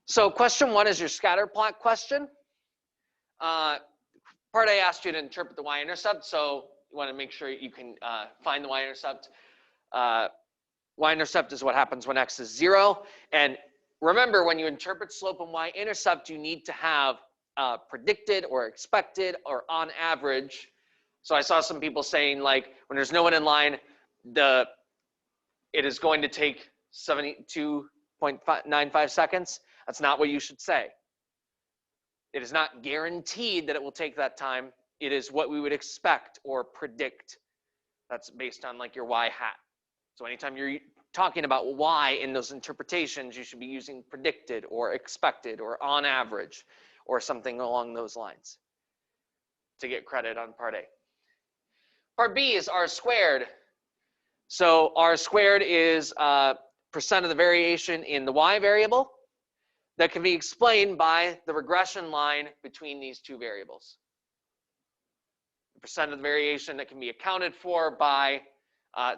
So question 1 is your scatter plot question. Part A asked you to interpret the y-intercept, so you want to make sure you can find the y-intercept. Y-intercept is what happens when x is 0. And remember, when you interpret slope and y-intercept, you need to have predicted or expected or on average. So I saw some people saying, like, when there's no one in line, it is going to take 72.95 seconds. That's not what you should say. It is not guaranteed that it will take that time. It is what we would expect or predict. That's based on like your y hat. So anytime you're talking about y in those interpretations, you should be using predicted or expected or on average or something along those lines to get credit on part A. Part B is r squared. So r squared is percent of the variation in the y variable that can be explained by the regression line between these two variables. The percent of the variation that can be accounted for by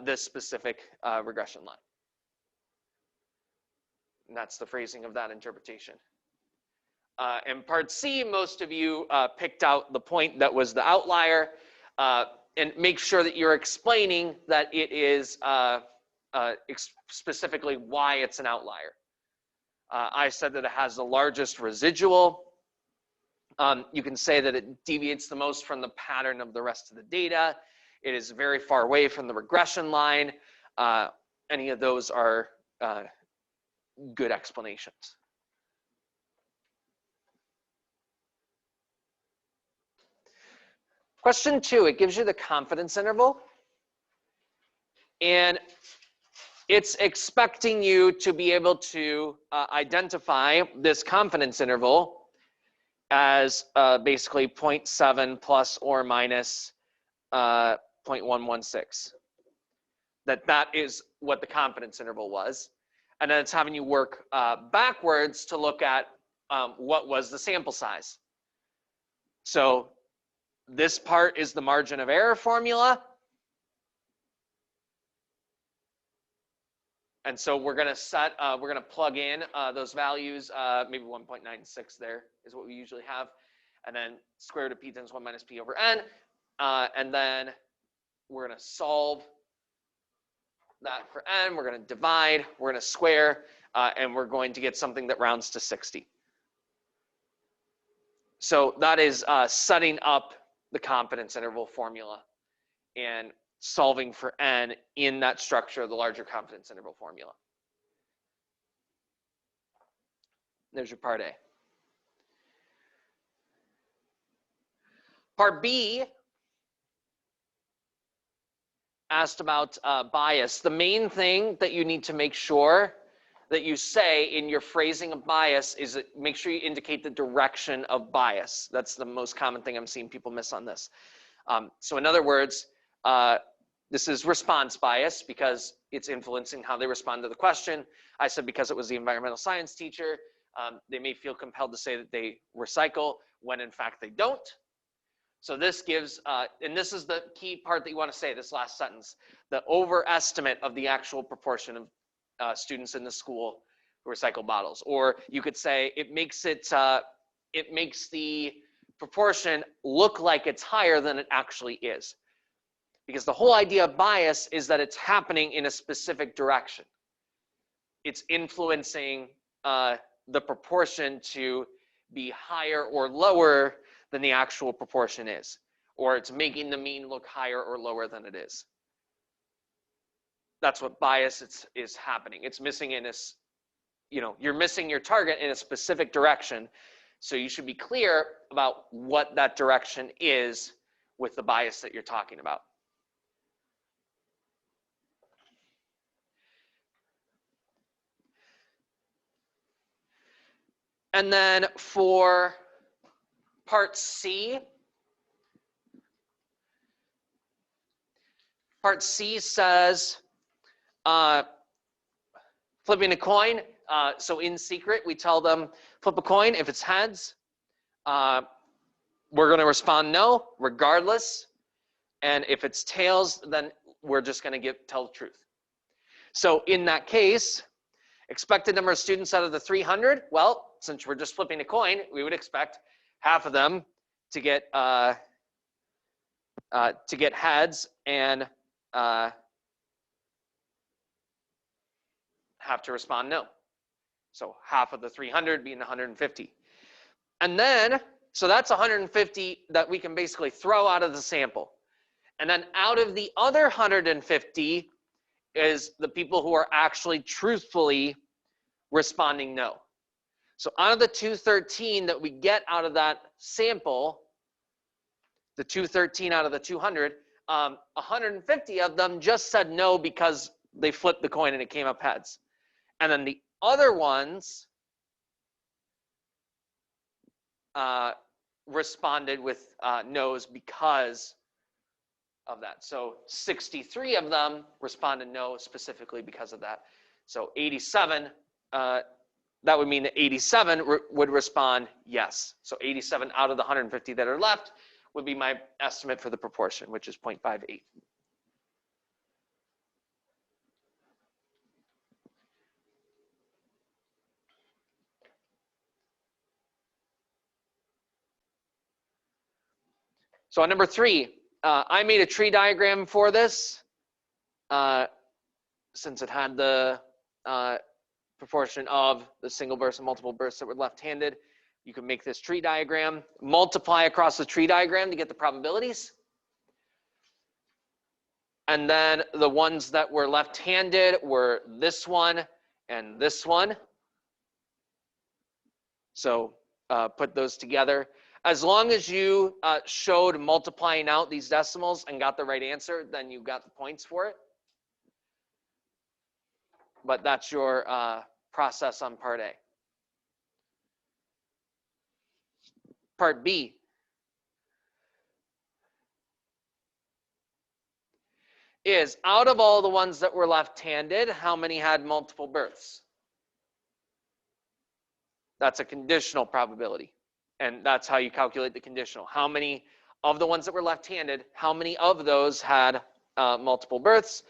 this specific regression line. And that's the phrasing of that interpretation. And part C, most of you picked out the point that was the outlier, and make sure that you're explaining that it is specifically why it's an outlier. I said that it has the largest residual. You can say that it deviates the most from the pattern of the rest of the data. It is very far away from the regression line. Any of those are good explanations. Question 2, it gives you the confidence interval. And it's expecting you to be able to identify this confidence interval as basically 0.7 plus or minus 0.116. That is what the confidence interval was. And then it's having you work backwards to look at what was the sample size. So this part is the margin of error formula. And so we're going to plug in those values, maybe 1.96 there is what we usually have. And then square root of p times 1 minus p over n. And then we're going to solve that for n. We're going to divide, we're going to square, and we're going to get something that rounds to 60. So that is setting up the confidence interval formula and solving for n in that structure of the larger confidence interval formula. There's your part A. Part B asked about bias. The main thing that you need to make sure that you say in your phrasing of bias is that make sure you indicate the direction of bias. That's the most common thing I'm seeing people miss on this. So in other words, this is response bias because it's influencing how they respond to the question. I said because it was the environmental science teacher, they may feel compelled to say that they recycle when in fact they don't. So this gives, and this is the key part that you want to say, this last sentence, the overestimate of the actual proportion of students in the school who recycle bottles. Or you could say it makes the proportion look like it's higher than it actually is. Because the whole idea of bias is that it's happening in a specific direction. It's influencing the proportion to be higher or lower than the actual proportion is. Or it's making the mean look higher or lower than it is. That's what bias is happening. It's missing in this, you're missing your target in a specific direction. So you should be clear about what that direction is with the bias that you're talking about. And then for part C says flipping a coin. So in secret, we tell them flip a coin. If it's heads, we're going to respond no, regardless. And if it's tails, then we're just going to tell the truth. So in that case, Expected number of students out of the 300. Well, since we're just flipping a coin, we would expect half of them to get heads and have to respond no. So half of the 300 being 150. And then, so that's 150 that we can basically throw out of the sample. And then out of the other 150 is the people who are actually truthfully responding no. So out of the 213 that we get out of that sample, the 213 out of the 200, 150 of them just said no because they flipped the coin and it came up heads. And then the other ones responded with no's because of that. So 63 of them responded no specifically because of that. So 87, that would mean that 87 would respond yes. So 87 out of the 150 that are left would be my estimate for the proportion, which is 0.58. So on number 3, I made a tree diagram for this since it had the proportion of the single births and multiple births that were left-handed. You can make this tree diagram, multiply across the tree diagram to get the probabilities. And then the ones that were left-handed were this one and this one. So put those together. As long as you showed multiplying out these decimals and got the right answer, then you got the points for it. But that's your process on part A. Part B. Is out of all the ones that were left-handed, how many had multiple births? That's a conditional probability. And that's how you calculate the conditional. How many of the ones that were left-handed, how many of those had multiple births?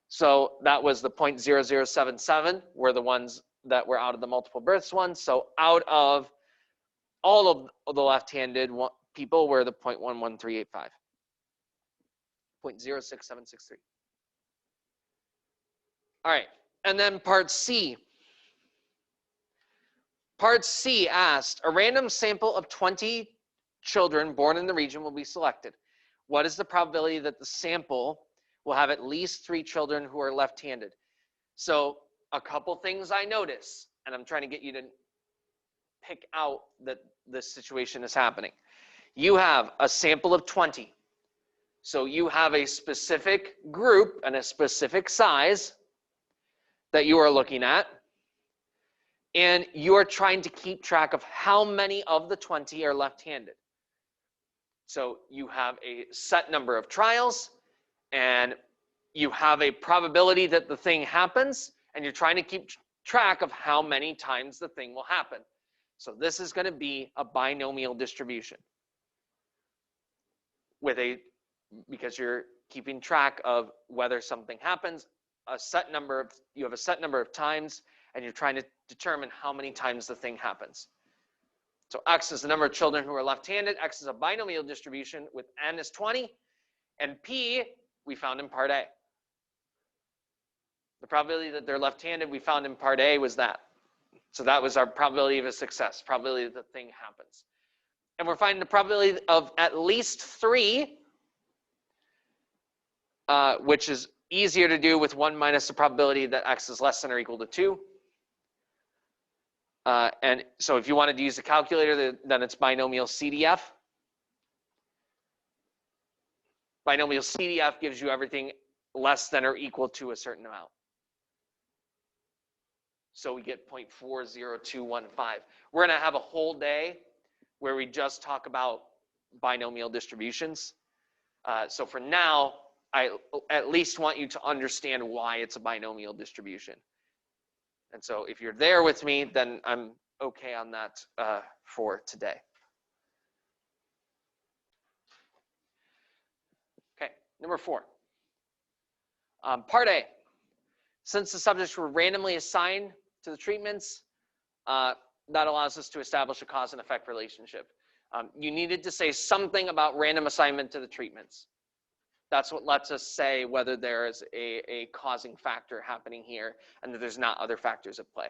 So that was the 0.0077 were the ones that were out of the multiple births ones. So out of all of the left-handed people were the 0.11385. 0.06763. All right, and then part C. Part C asked, a random sample of 20 children born in the region will be selected. What is the probability that the sample will have at least 3 children who are left-handed? So a couple things I notice, and I'm trying to get you to pick out that this situation is happening. You have a sample of 20. So you have a specific group and a specific size that you are looking at, and you are trying to keep track of how many of the 20 are left-handed. So you have a set number of trials, and you have a probability that the thing happens, and you're trying to keep track of how many times the thing will happen. So this is going to be a binomial distribution because you're keeping track of whether something happens. You have a set number of times, and you're trying to determine how many times the thing happens. So X is the number of children who are left-handed. X is a binomial distribution with N is 20, and P we found in part A. The probability that they're left-handed we found in part A was that. So that was our probability of a success, probability that the thing happens. And we're finding the probability of at least 3, which is easier to do with 1 minus the probability that X is less than or equal to 2. And so if you wanted to use the calculator, then it's binomial CDF. Binomial CDF gives you everything less than or equal to a certain amount. So we get 0.40215. We're going to have a whole day where we just talk about binomial distributions. So for now, I at least want you to understand why it's a binomial distribution. And so if you're there with me, then I'm okay on that for today. Okay, number 4. Part A. Since the subjects were randomly assigned to the treatments, that allows us to establish a cause and effect relationship. You needed to say something about random assignment to the treatments. That's what lets us say whether there is a causing factor happening here and that there's not other factors at play.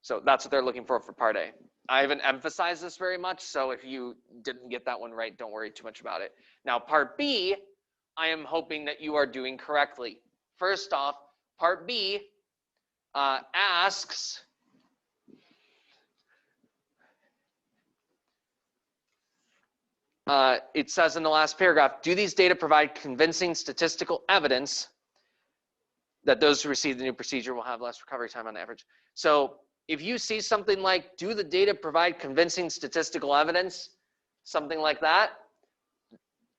So that's what they're looking for Part A. I haven't emphasized this very much, so if you didn't get that one right, don't worry too much about it. Now, Part B, I am hoping that you are doing correctly. First off, Part B asks, it says in the last paragraph, do these data provide convincing statistical evidence that those who receive the new procedure will have less recovery time on average? So if you see something like, do the data provide convincing statistical evidence, something like that,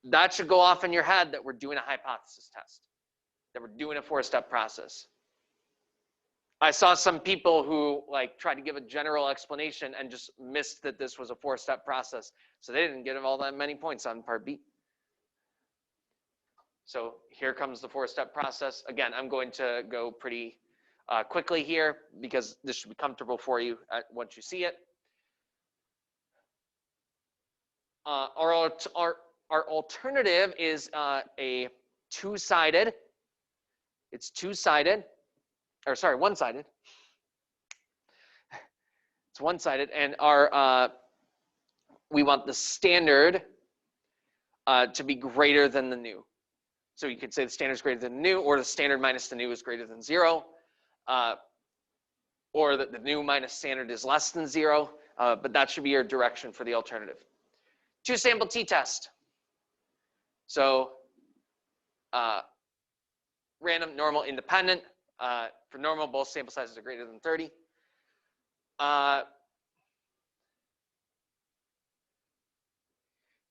that should go off in your head that we're doing a hypothesis test, that we're doing a 4-step process. I saw some people who tried to give a general explanation and just missed that this was a 4-step process. So they didn't get all that many points on Part B. So here comes the 4-step process. Again, I'm going to go pretty quickly here because this should be comfortable for you once you see it. Our alternative is a two-sided. It's two-sided. Or sorry, one-sided. It's one-sided, and we want the standard to be greater than the new. So you could say the standard is greater than the new, or the standard minus the new is greater than 0, or that the new minus standard is less than 0, but that should be your direction for the alternative. Two-sample t-test. So random, normal, independent. For normal, both sample sizes are greater than 30.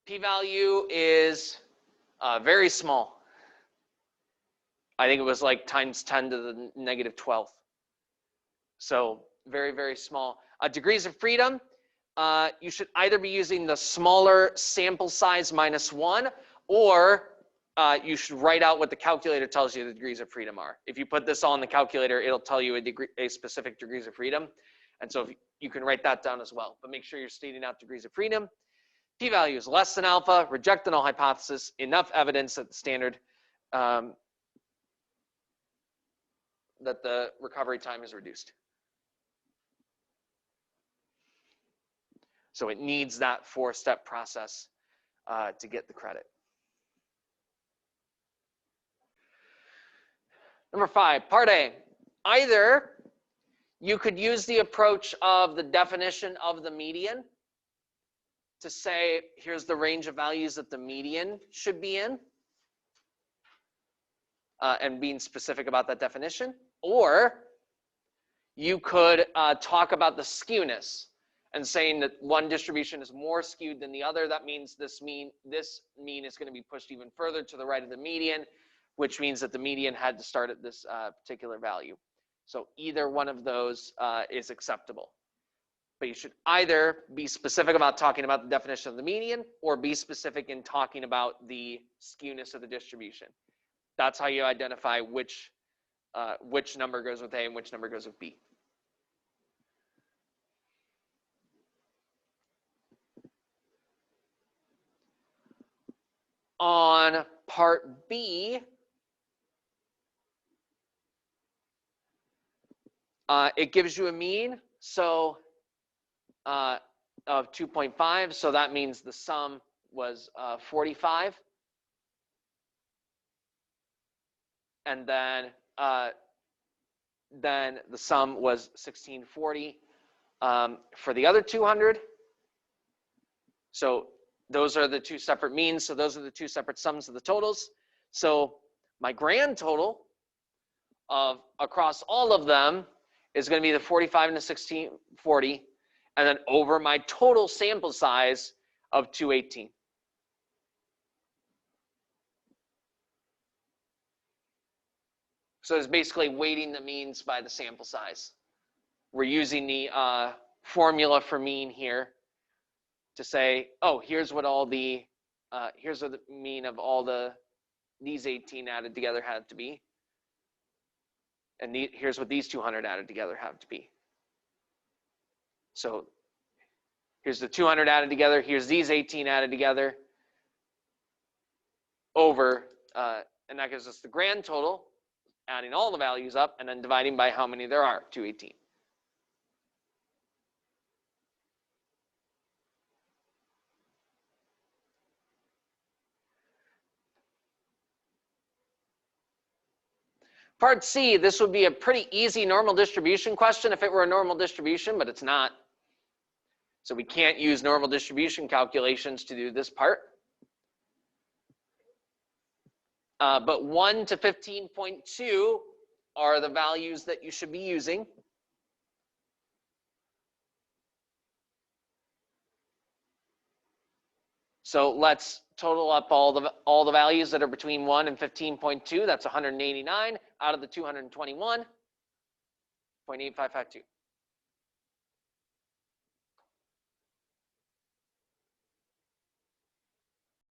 P-value is very small. I think it was times 10 to the negative 12th. So very, very small. Degrees of freedom, you should either be using the smaller sample size -1, or you should write out what the calculator tells you the degrees of freedom are. If you put this all in the calculator, it'll tell you a specific degrees of freedom. And so you can write that down as well. But make sure you're stating out degrees of freedom. P-value is less than alpha, reject the null hypothesis, enough evidence that the standard, that the recovery time is reduced. So it needs that 4-step process to get the credit. Number 5, Part A. Either you could use the approach of the definition of the median to say, here's the range of values that the median should be in, and being specific about that definition. Or you could talk about the skewness and saying that one distribution is more skewed than the other. That means this mean is going to be pushed even further to the right of the median, which means that the median had to start at this particular value. So either one of those is acceptable. But you should either be specific about talking about the definition of the median, or be specific in talking about the skewness of the distribution. That's how you identify which number goes with A and which number goes with B. On Part B, it gives you a mean of 2.5, so that means the sum was 45, and then the sum was 1640 for the other 200. So those are the two separate means, so those are the two separate sums of the totals. So my grand total of across all of them is going to be the 45 and the 1640, and then over my total sample size of 218. So it's basically weighting the means by the sample size. We're using the formula for mean here to say, oh, here's what all the here's what the mean of all these 18 added together had to be. And here's what these 200 added together have to be. So here's the 200 added together. Here's these 18 added together over, and that gives us the grand total, adding all the values up and then dividing by how many there are, 218. Part C, this would be a pretty easy normal distribution question if it were a normal distribution, but it's not. So we can't use normal distribution calculations to do this part. But 1 to 15.2 are the values that you should be using. So let's total up all the values that are between 1 and 15.2. That's 189 out of the 221.8552.